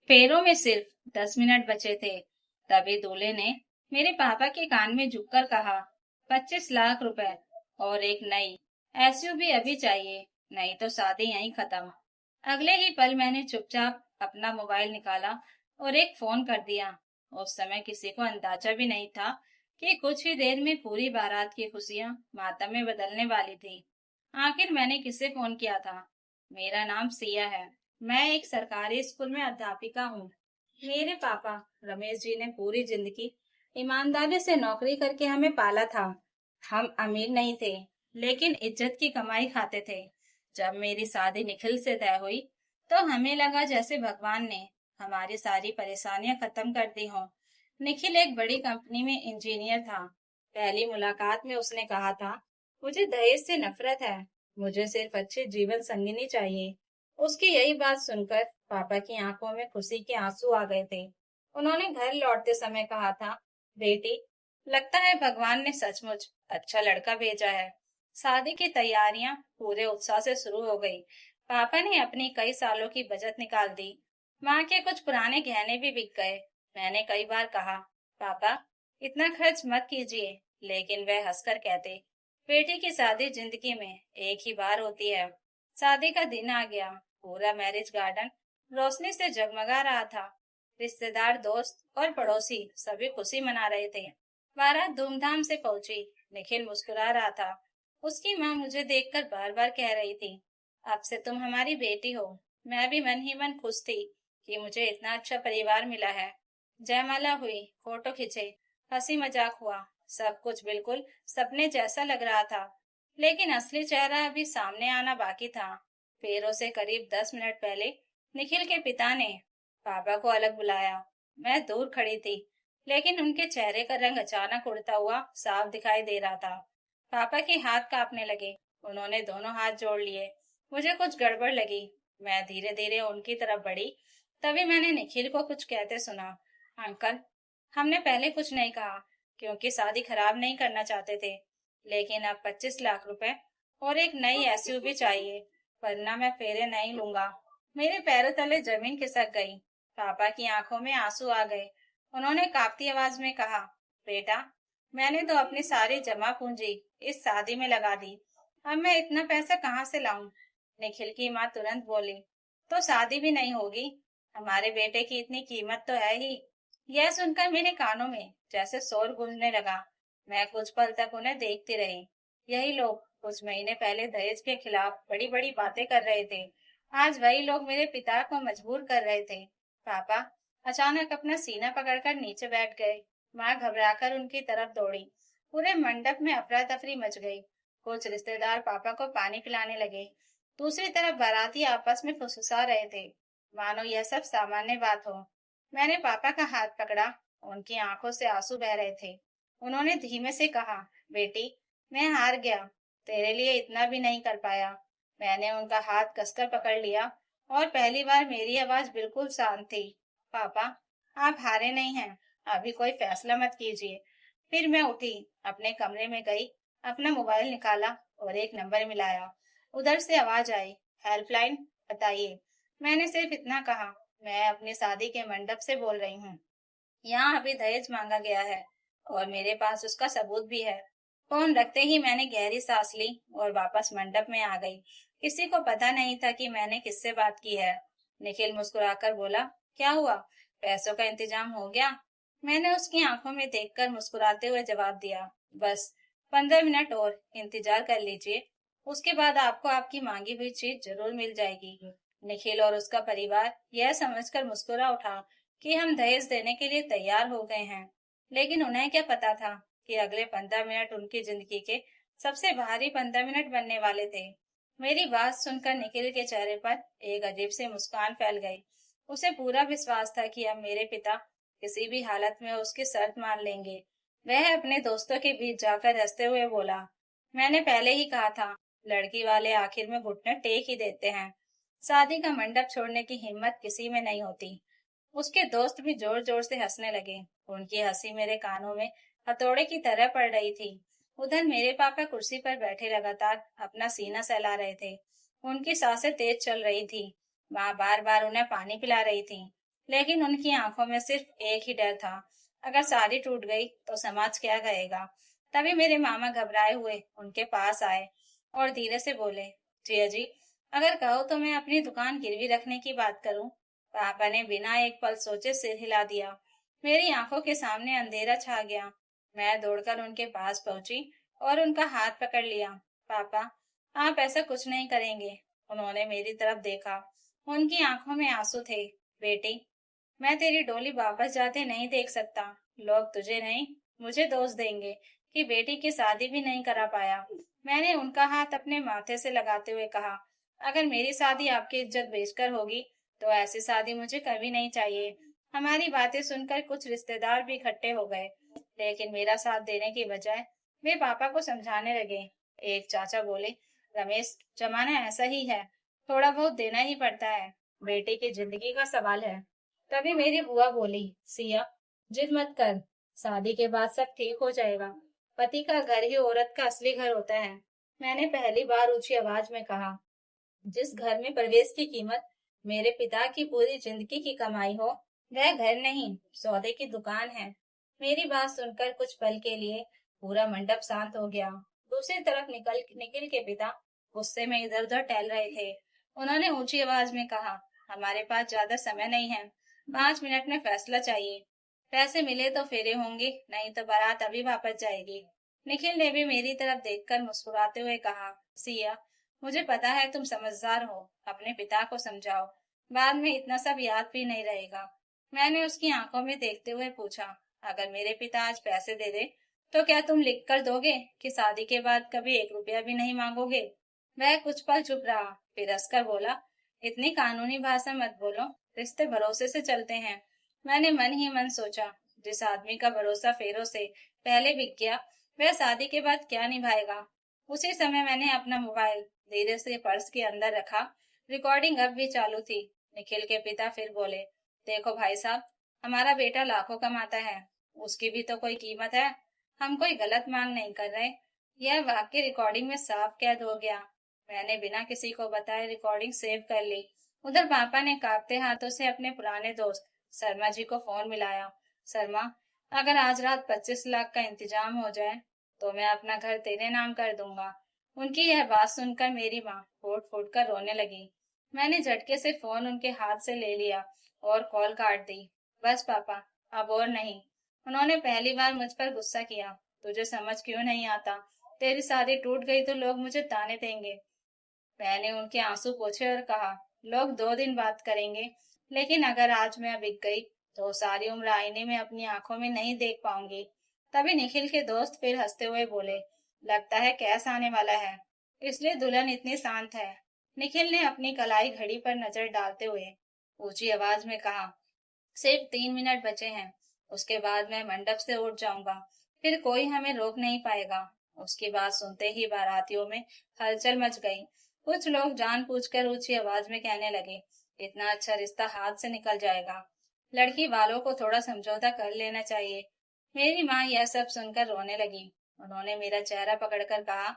फेरों में सिर्फ 10 मिनट बचे थे। तभी दूल्हे ने मेरे पापा के कान में झुककर कहा, 25 लाख रुपए और एक नई एसयूवी अभी चाहिए, नहीं तो शादी यहीं खत्म। अगले ही पल मैंने चुपचाप अपना मोबाइल निकाला और एक फोन कर दिया। उस समय किसी को अंदाजा भी नहीं था कि कुछ ही देर में पूरी बारात की खुशियां मातम में बदलने वाली थी। आखिर मैंने किसे फोन किया था? मेरा नाम सिया है। मैं एक सरकारी स्कूल में अध्यापिका हूँ। मेरे पापा रमेश जी ने पूरी जिंदगी ईमानदारी से नौकरी करके हमें पाला था। हम अमीर नहीं थे, लेकिन इज्जत की कमाई खाते थे। जब मेरी शादी निखिल से तय हुई, तो हमें लगा जैसे भगवान ने हमारी सारी परेशानियां खत्म कर दी हों। निखिल एक बड़ी कंपनी में इंजीनियर था। पहली मुलाकात में उसने कहा था, मुझे दहेज से नफरत है, मुझे सिर्फ अच्छी जीवन संगिनी चाहिए। उसकी यही बात सुनकर पापा की आंखों में खुशी के आंसू आ गए थे। उन्होंने घर लौटते समय कहा था, बेटी, लगता है भगवान ने सचमुच अच्छा लड़का भेजा है। शादी की तैयारियां पूरे उत्साह से शुरू हो गई। पापा ने अपनी कई सालों की बचत निकाल दी। माँ के कुछ पुराने गहने भी बिक गए। मैंने कई बार कहा, पापा, इतना खर्च मत कीजिए, लेकिन वह हंसकर कहते, बेटी की शादी जिंदगी में एक ही बार होती है। शादी का दिन आ गया। पूरा मैरिज गार्डन रोशनी से जगमगा रहा था। रिश्तेदार, दोस्त और पड़ोसी सभी खुशी मना रहे थे। बारात धूमधाम से पहुंची। निखिल मुस्कुरा रहा था। उसकी माँ मुझे देखकर बार बार कह रही थी, अब से तुम हमारी बेटी हो। मैं भी मन ही मन खुश थी कि मुझे इतना अच्छा परिवार मिला है। जयमाला हुई, फोटो खिंचे, हंसी मजाक हुआ। सब कुछ बिल्कुल सपने जैसा लग रहा था। लेकिन असली चेहरा अभी सामने आना बाकी था। फेरों से करीब 10 मिनट पहले निखिल के पिता ने पापा को अलग बुलाया। मैं दूर खड़ी थी, लेकिन उनके चेहरे का रंग अचानक उड़ता हुआ साफ दिखाई दे रहा था। पापा के हाथ कांपने लगे। उन्होंने दोनों हाथ जोड़ लिए। मुझे कुछ गड़बड़ लगी। मैं धीरे धीरे उनकी तरफ बढ़ी। तभी मैंने निखिल को कुछ कहते सुना। अंकल, हमने पहले कुछ नहीं कहा, क्योंकि शादी खराब नहीं करना चाहते थे। लेकिन अब 25 लाख रुपए और एक नई एसयूवी चाहिए, वरना मैं फेरे नहीं लूंगा। मेरे पैरों तले जमीन खिसक गई। पापा की आंखों में आंसू आ गए। उन्होंने कांपती आवाज में कहा, बेटा, मैंने तो अपनी सारी जमा पूंजी इस शादी में लगा दी। अब मैं इतना पैसा कहाँ से लाऊं? निखिल की माँ तुरंत बोली, तो शादी भी नहीं होगी। हमारे बेटे की इतनी कीमत तो है ही। यह सुनकर मेरे कानों में जैसे शोर गूंजने लगा। मैं कुछ पल तक उन्हें देखती रही। यही लोग कुछ महीने पहले दहेज के खिलाफ बड़ी बड़ी बातें कर रहे थे। आज वही लोग मेरे पिता को मजबूर कर रहे थे। पापा अचानक अपना सीना पकड़कर नीचे बैठ गए। माँ घबराकर उनकी तरफ दौड़ी। पूरे मंडप में अफरा तफरी मच गई। कुछ रिश्तेदार पापा को पानी पिलाने लगे। दूसरी तरफ बाराती आपस में फुसफुसा रहे थे, मानो यह सब सामान्य बात हो। मैंने पापा का हाथ पकड़ा। उनकी आंखों से आंसू बह रहे थे। उन्होंने धीमे से कहा, बेटी, मैं हार गया, तेरे लिए इतना भी नहीं कर पाया। मैंने उनका हाथ कसकर पकड़ लिया और पहली बार मेरी आवाज बिल्कुल शांत थी। पापा, आप हारे नहीं हैं, अभी कोई फैसला मत कीजिए। फिर मैं उठी, अपने कमरे में गई, अपना मोबाइल निकाला और एक नंबर मिलाया। उधर से आवाज आई, हेल्पलाइन, बताइए। मैंने सिर्फ इतना कहा, मैं अपनी शादी के मंडप से बोल रही हूँ। यहाँ अभी दहेज मांगा गया है और मेरे पास उसका सबूत भी है। फोन रखते ही मैंने गहरी सांस ली और वापस मंडप में आ गई। किसी को पता नहीं था कि मैंने किससे बात की है। निखिल मुस्कुराकर बोला, क्या हुआ, पैसों का इंतजाम हो गया? मैंने उसकी आंखों में देखकर मुस्कुराते हुए जवाब दिया, बस 15 मिनट और इंतजार कर लीजिए, उसके बाद आपको आपकी मांगी हुई चीज जरूर मिल जाएगी। निखिल और उसका परिवार यह समझकर मुस्कुरा उठा कि हम दहेज देने के लिए तैयार हो गए हैं। लेकिन उन्हें क्या पता था कि अगले 15 मिनट उनकी जिंदगी के सबसे भारी 15 मिनट बनने वाले थे। मेरी बात सुनकर निखिल के चेहरे पर एक अजीब सी मुस्कान फैल गई। उसे पूरा विश्वास था कि अब मेरे पिता किसी भी हालत में उसकी शर्त मान लेंगे। वह अपने दोस्तों के बीच जाकर हंसते हुए बोला, मैंने पहले ही कहा था, लड़की वाले आखिर में घुटने टेक ही देते हैं। शादी का मंडप छोड़ने की हिम्मत किसी में नहीं होती। उसके दोस्त भी जोर जोर से हंसने लगे। उनकी हंसी मेरे कानों में हथौड़े की तरह पड़ रही थी। उधर मेरे पापा कुर्सी पर बैठे लगातार अपना सीना सहला रहे थे। उनकी सांसें तेज चल रही थी। माँ बार बार उन्हें पानी पिला रही थी। लेकिन उनकी आंखों में सिर्फ एक ही डर था, अगर शादी टूट गई तो समाज क्या कहेगा। तभी मेरे मामा घबराए हुए उनके पास आए और धीरे से बोले, जिया जी, अगर कहो तो मैं अपनी दुकान गिरवी रखने की बात करूं। पापा ने बिना एक पल सोचे सिर हिला दिया। मेरी आंखों के सामने अंधेरा छा गया। मैं दौड़कर उनके पास पहुंची और उनका हाथ पकड़ लिया। पापा, आप ऐसा कुछ नहीं करेंगे। उन्होंने मेरी तरफ देखा। उनकी आंखों में आंसू थे। बेटी, मैं तेरी डोली वापस जाते नहीं देख सकता। लोग तुझे नहीं, मुझे दोष देंगे कि बेटी की शादी भी नहीं करा पाया। मैंने उनका हाथ अपने माथे से लगाते हुए कहा, अगर मेरी शादी आपकी इज्जत बेचकर होगी तो ऐसी शादी मुझे कभी नहीं चाहिए। हमारी बातें सुनकर कुछ रिश्तेदार भी इकट्ठे हो गए, लेकिन मेरा साथ देने की बजाय वे पापा को समझाने लगे। एक चाचा बोले, रमेश, जमाना ऐसा ही है, थोड़ा बहुत देना ही पड़ता है, बेटी की जिंदगी का सवाल है। तभी मेरी बुआ बोली, सिया, जिद मत कर, शादी के बाद सब ठीक हो जाएगा। पति का घर ही औरत का असली घर होता है। मैंने पहली बार ऊंची आवाज में कहा, जिस घर में प्रवेश की कीमत मेरे पिता की पूरी जिंदगी की कमाई हो, वह घर नहीं, सौदे की दुकान है। मेरी बात सुनकर कुछ पल के लिए पूरा मंडप शांत हो गया। दूसरी तरफ निखिल के पिता गुस्से में इधर उधर टहल रहे थे। उन्होंने ऊंची आवाज में कहा, हमारे पास ज्यादा समय नहीं है, 5 मिनट में फैसला चाहिए। पैसे मिले तो फेरे होंगे, नहीं तो बारात अभी वापस जाएगी। निखिल ने भी मेरी तरफ देखकर मुस्कुराते हुए कहा, सिया, मुझे पता है तुम समझदार हो, अपने पिता को समझाओ, बाद में इतना सब याद भी नहीं रहेगा। मैंने उसकी आंखों में देखते हुए पूछा, अगर मेरे पिता आज पैसे दे दे तो क्या तुम लिख कर दोगे कि शादी के बाद कभी 1 रुपया भी नहीं मांगोगे। वह कुछ पल चुप रहा, फिर हंसकर बोला, इतनी कानूनी भाषा मत बोलो, रिश्ते भरोसे से चलते हैं। मैंने मन ही मन सोचा, जिस आदमी का भरोसा फेरों से पहले बिक गया, वह शादी के बाद क्या निभाएगा। उसी समय मैंने अपना मोबाइल धीरे से पर्स के अंदर रखा। रिकॉर्डिंग अब भी चालू थी। निखिल के पिता फिर बोले, देखो भाई साहब, हमारा बेटा लाखों कमाता है, उसकी भी तो कोई कीमत है। हम कोई गलत मांग नहीं कर रहे। यह वाक्य रिकॉर्डिंग में साफ कैद हो गया। मैंने बिना किसी को बताए रिकॉर्डिंग सेव कर ली। उधर पापा ने कांपते हाथों से अपने पुराने दोस्त शर्मा जी को फोन मिलाया। शर्मा, अगर आज रात 25 लाख का इंतजाम हो जाए तो मैं अपना घर तेरे नाम कर दूंगा। उनकी यह बात सुनकर मेरी माँ फूट फूट कर रोने लगी। मैंने झटके से फोन उनके हाथ से ले लिया और कॉल काट दी। बस पापा, अब और नहीं। उन्होंने पहली बार मुझ पर गुस्सा किया। तुझे समझ क्यों नहीं आता, तेरी शादी टूट गई तो लोग मुझे ताने देंगे। मैंने उनके आंसू पोंछे और कहा, लोग 2 दिन बात करेंगे, लेकिन अगर आज मैं बिक गई तो सारी उम्र आईने में अपनी आंखों में नहीं देख पाऊंगी। तभी निखिल के दोस्त फिर हंसते हुए बोले, लगता है कैस आने वाला है, इसलिए दुल्हन इतनी शांत है। निखिल ने अपनी कलाई घड़ी पर नजर डालते हुए ऊंची आवाज में कहा, सिर्फ 3 मिनट बचे हैं, उसके बाद मैं मंडप से उठ जाऊंगा, फिर कोई हमें रोक नहीं पाएगा। उसकी बात सुनते ही बारातियों में हलचल मच गई। कुछ लोग जानबूझकर ऊंची आवाज में कहने लगे, इतना अच्छा रिश्ता हाथ से निकल जाएगा, लड़की वालों को थोड़ा समझौता कर लेना चाहिए। मेरी माँ यह सब सुनकर रोने लगी। उन्होंने मेरा चेहरा पकड़कर कहा,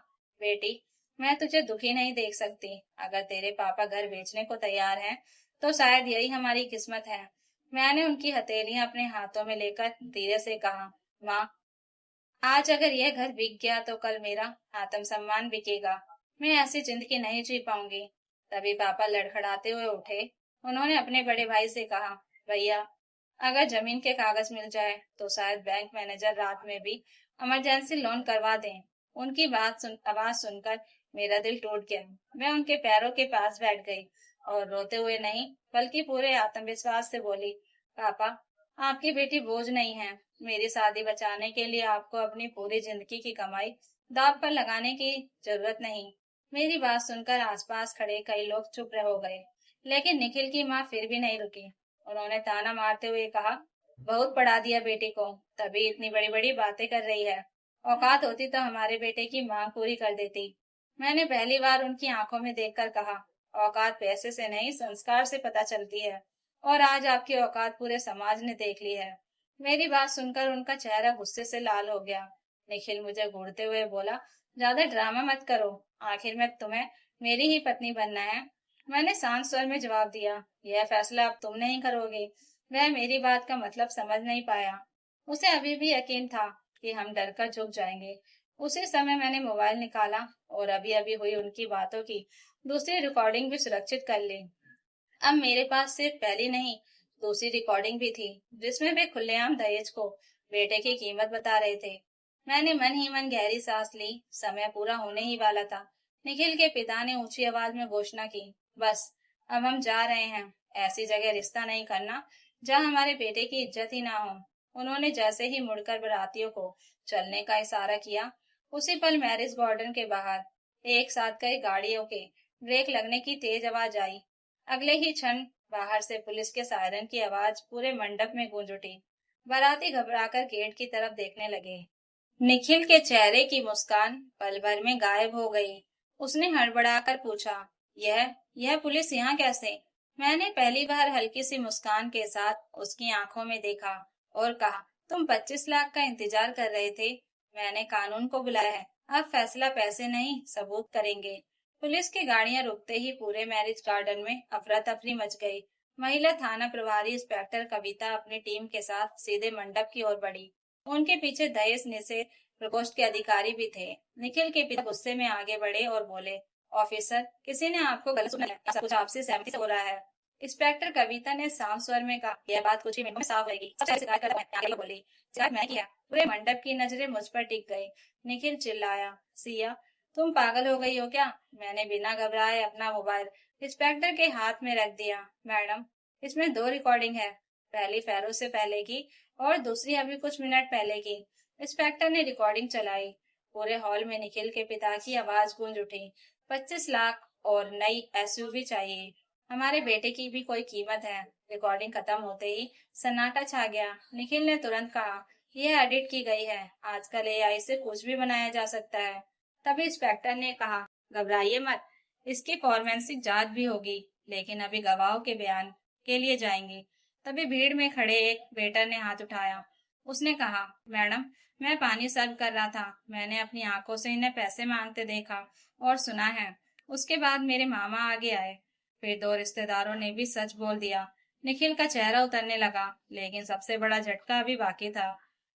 बेटी, मैं तुझे दुखी नहीं देख सकती। अगर तेरे पापा घर बेचने को तैयार हैं, तो शायद यही हमारी किस्मत है। मैंने उनकी हथेलियां अपने हाथों में लेकर धीरे से कहा, माँ, आज अगर यह घर बिक गया तो कल मेरा आत्मसम्मान बिकेगा। मैं ऐसी जिंदगी नहीं जी पाऊंगी। तभी पापा लड़खड़ाते हुए उठे। उन्होंने अपने बड़े भाई से कहा, भैया, अगर जमीन के कागज मिल जाए तो शायद बैंक मैनेजर रात में भी इमरजेंसी लोन करवा दें। उनकी आवाज सुनकर मेरा दिल टूट गया। मैं उनके पैरों के पास बैठ गई और रोते हुए नहीं, बल्कि पूरे आत्मविश्वास से बोली, पापा, आपकी बेटी बोझ नहीं है। मेरी शादी बचाने के लिए आपको अपनी पूरी जिंदगी की कमाई दांव पर लगाने की जरूरत नहीं। मेरी बात सुनकर आसपास खड़े कई लोग चुप रह हो गए, लेकिन निखिल की माँ फिर भी नहीं रुकी। उन्होंने ताना मारते हुए कहा, बहुत पढ़ा दिया बेटी को, तभी इतनी बड़ी बड़ी बातें कर रही है। औकात होती तो हमारे बेटे की मांग पूरी कर देती। मैंने पहली बार उनकी आंखों में देखकर कहा, औकात पैसे से नहीं, संस्कार से पता चलती है, और आज आपकी औकात पूरे समाज ने देख ली है। मेरी बात सुनकर उनका चेहरा गुस्से से लाल हो गया। निखिल मुझे घूरते हुए बोला, ज्यादा ड्रामा मत करो, आखिर में तुम्हें मेरी ही पत्नी बनना है। मैंने शांत स्वर में जवाब दिया, यह फैसला अब तुम नहीं करोगे, वह मेरी बात का मतलब समझ नहीं पाया। उसे अभी भी यकीन था कि हम डरकर झुक जाएंगे। उसी समय मैंने मोबाइल निकाला और अभी अभी हुई उनकी बातों की दूसरी रिकॉर्डिंग भी सुरक्षित कर ली। अब मेरे पास सिर्फ पहली नहीं, दूसरी रिकॉर्डिंग भी थी, जिसमें वे खुलेआम दहेज को बेटे की कीमत बता रहे थे। मैंने मन ही मन गहरी सांस ली। समय पूरा होने ही वाला था। निखिल के पिता ने ऊंची आवाज में घोषणा की, बस, अब हम जा रहे हैं। ऐसी जगह रिश्ता नहीं करना जहाँ हमारे बेटे की इज्जत ही ना हो। उन्होंने जैसे ही मुड़कर बारातियों को चलने का इशारा किया, उसी पल मैरिज गार्डन के बाहर एक साथ कई गाड़ियों के ब्रेक लगने की तेज आवाज आई। अगले ही क्षण बाहर से पुलिस के सायरन की आवाज पूरे मंडप में गूंज उठी। बाराती घबराकर गेट की तरफ देखने लगे। निखिल के चेहरे की मुस्कान पल भर में गायब हो गई। उसने हड़बड़ाकर पूछा, यह पुलिस यहाँ कैसे? मैंने पहली बार हल्की सी मुस्कान के साथ उसकी आंखों में देखा और कहा, तुम 25 लाख का इंतजार कर रहे थे। मैंने कानून को बुलाया है। अब फैसला पैसे नहीं, सबूत करेंगे। पुलिस की गाड़ियां रुकते ही पूरे मैरिज गार्डन में अफरा तफरी मच गई। महिला थाना प्रभारी इंस्पेक्टर कविता अपनी टीम के साथ सीधे मंडप की ओर बढ़ी। उनके पीछे दहेज निषेध प्रकोष्ठ के अधिकारी भी थे। निखिल के पिता गुस्से में आगे बढ़े और बोले, ऑफिसर, किसी ने आपको गलत सुना है। सब कुछ आपसे सहमति से हो रहा है। इंस्पेक्टर कविता ने शांत स्वर में कहा, यह बात कुछ ही मिनटों में साफ होगी। सब शिकायत कर आगे बोली, शिकायत मैंने किया। पूरे मंडप की नजरें मुझ पर टिक गई। निखिल चिल्लाया, सिया, तुम पागल हो गई हो क्या? मैंने बिना घबराए अपना मोबाइल इंस्पेक्टर के हाथ में रख दिया। मैडम, इसमें दो रिकॉर्डिंग है, पहली फेरो से पहले की और दूसरी अभी कुछ मिनट पहले की। इंस्पेक्टर ने रिकॉर्डिंग चलाई। पूरे हॉल में निखिल के पिता की आवाज गूंज उठी, 25 लाख और नई एसयूवी चाहिए। हमारे बेटे की भी कोई कीमत है। रिकॉर्डिंग खत्म होते ही सन्नाटा छा गया। निखिल ने तुरंत कहा, यह एडिट की गई है। आजकल एआई से कुछ भी बनाया जा सकता है। तभी इंस्पेक्टर ने कहा, घबराइए मत, इसकी फॉरेंसिक जांच भी होगी, लेकिन अभी गवाहों के बयान के लिए जाएंगे। तभी भीड़ में खड़े एक वेटर ने हाथ उठाया। उसने कहा, मैडम, मैं पानी सर्व कर रहा था। मैंने अपनी आंखों से इन्हें पैसे मांगते देखा और सुना है। उसके बाद मेरे मामा आगे आए। फिर दो रिश्तेदारों ने भी सच बोल दिया। निखिल का चेहरा उतरने लगा, लेकिन सबसे बड़ा झटका अभी बाकी था।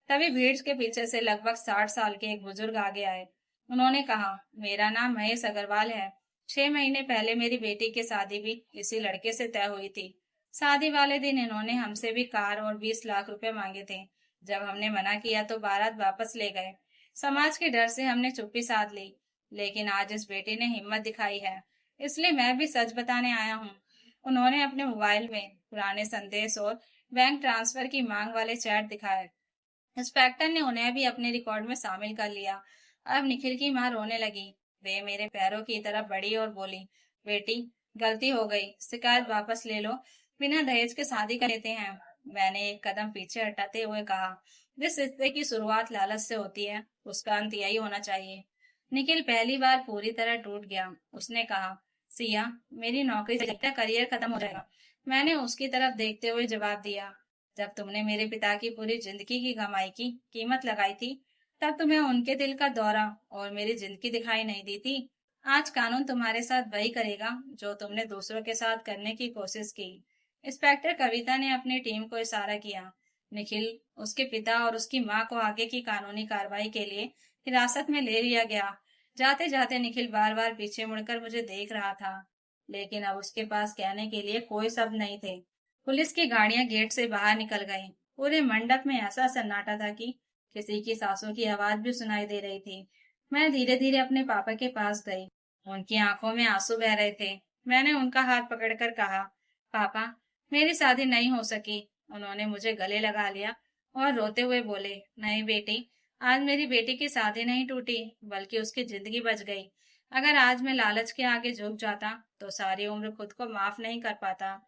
तभी भीड़ के पीछे से लगभग 60 साल के एक बुजुर्ग आगे आए। उन्होंने कहा, मेरा नाम महेश अग्रवाल है। 6 महीने पहले मेरी बेटी की शादी भी इसी लड़के से तय हुई थी। शादी वाले दिन इन्होंने हमसे भी कार और 20 लाख रुपए मांगे थे। जब हमने मना किया तो बारात वापस ले गए। समाज के डर से हमने चुप्पी साध ली, लेकिन आज इस बेटी ने हिम्मत दिखाई है, इसलिए मैं भी सच बताने आया हूँ। उन्होंने अपने मोबाइल में पुराने संदेश और बैंक ट्रांसफर की मांग वाले चैट दिखाए। इंस्पेक्टर ने उन्हें भी अपने रिकॉर्ड में शामिल कर लिया। अब निखिल की माँ रोने लगी। वे मेरे पैरों की तरफ बढ़ी और बोली, बेटी, गलती हो गई, शिकायत वापस ले लो। बिना दहेज के शादी कर लेते हैं। मैंने एक कदम पीछे हटाते हुए कहा, जिस रिश्ते की शुरुआत लालच से होती है, उसका अंत यही होना चाहिए। निखिल पहली बार पूरी तरह टूट गया। उसने कहा, सिया, मेरी नौकरी से लगता है करियर खत्म हो जाएगा। मैंने उसकी तरफ देखते हुए जवाब दिया, जब तुमने मेरे पिता की पूरी जिंदगी की कमाई की कीमत लगाई थी, तब तुम्हें उनके दिल का दौरा और मेरी जिंदगी दिखाई नहीं दी थी। आज कानून तुम्हारे साथ वही करेगा जो तुमने दूसरों के साथ करने की कोशिश की। इंस्पेक्टर कविता ने अपनी टीम को इशारा किया। निखिल, उसके पिता और उसकी माँ को आगे की कानूनी कार्रवाई के लिए हिरासत में ले लिया गया। जाते जाते निखिल बार बार पीछे मुड़कर मुझे देख रहा था, लेकिन अब उसके पास कहने के लिए कोई शब्द नहीं थे। पुलिस की गाड़ियां गेट से बाहर निकल गईं। पूरे मंडप में ऐसा सन्नाटा था कि किसी की सांसों की आवाज भी सुनाई दे रही थी। मैं धीरे धीरे अपने पापा के पास गई। उनकी आंखों में आंसू बह रहे थे। मैंने उनका हाथ पकड़कर कहा, पापा, मेरी शादी नहीं हो सकी। उन्होंने मुझे गले लगा लिया और रोते हुए बोले, नहीं बेटी, आज मेरी बेटी की शादी नहीं टूटी, बल्कि उसकी जिंदगी बच गई। अगर आज मैं लालच के आगे झुक जाता तो सारी उम्र खुद को माफ नहीं कर पाता।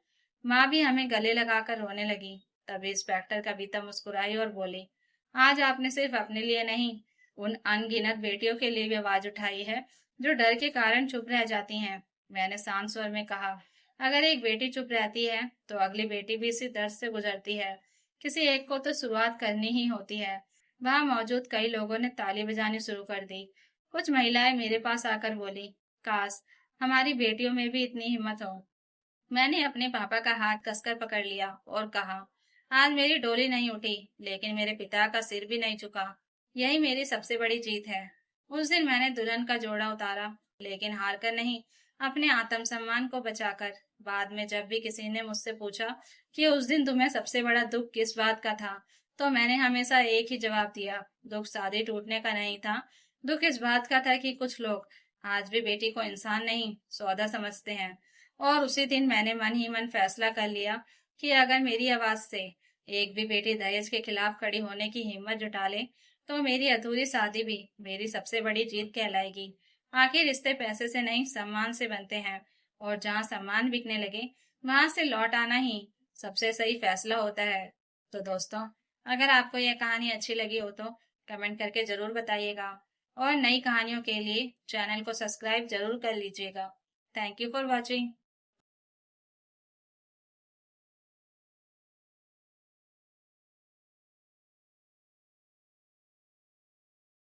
माँ भी हमें गले लगाकर रोने लगी। तभी इंस्पेक्टर कविता मुस्कुराई और बोली, आज आपने सिर्फ अपने लिए नहीं, उन अनगिनत बेटियों के लिए भी आवाज उठाई है जो डर के कारण चुप रह जाती हैं। मैंने शांत स्वर में कहा, अगर एक बेटी चुप रहती है तो अगली बेटी भी इसी दर्द से गुजरती है। किसी एक को तो शुरुआत करनी ही होती है। वहां मौजूद कई लोगों ने ताली बजानी शुरू कर दी। कुछ महिलाएं मेरे पास आकर बोली, काश हमारी बेटियों में भी इतनी हिम्मत हो। मैंने अपने पापा का हाथ कसकर पकड़ लिया और कहा, आज मेरी डोली नहीं उठी, लेकिन मेरे पिता का सिर भी नहीं झुका। यही मेरी सबसे बड़ी जीत है। उस दिन मैंने दुल्हन का जोड़ा उतारा, लेकिन हार कर नहीं, अपने आत्मसम्मान को बचाकर। बाद में जब भी किसी ने मुझसे पूछा कि उस दिन तुम्हें सबसे बड़ा दुख किस बात का था, तो मैंने हमेशा एक ही जवाब दिया, दुख शादी टूटने का नहीं था। दुख इस बात का था कि कुछ लोग आज भी बेटी को इंसान नहीं, सौदा समझते हैं। और उसी दिन मैंने मन ही मन फैसला कर लिया कि अगर मेरी आवाज से एक भी बेटी दहेज के खिलाफ खड़ी होने की हिम्मत जुटा ले, तो मेरी अधूरी शादी भी मेरी सबसे बड़ी जीत कहलाएगी। आखिर रिश्ते पैसे से नहीं, सम्मान से बनते हैं, और जहाँ सम्मान बिकने लगे, वहां से लौट आना ही सबसे सही फैसला होता है। तो दोस्तों, अगर आपको यह कहानी अच्छी लगी हो तो कमेंट करके जरूर बताइएगा, और नई कहानियों के लिए चैनल को सब्सक्राइब जरूर कर लीजिएगा। Thank you for watching.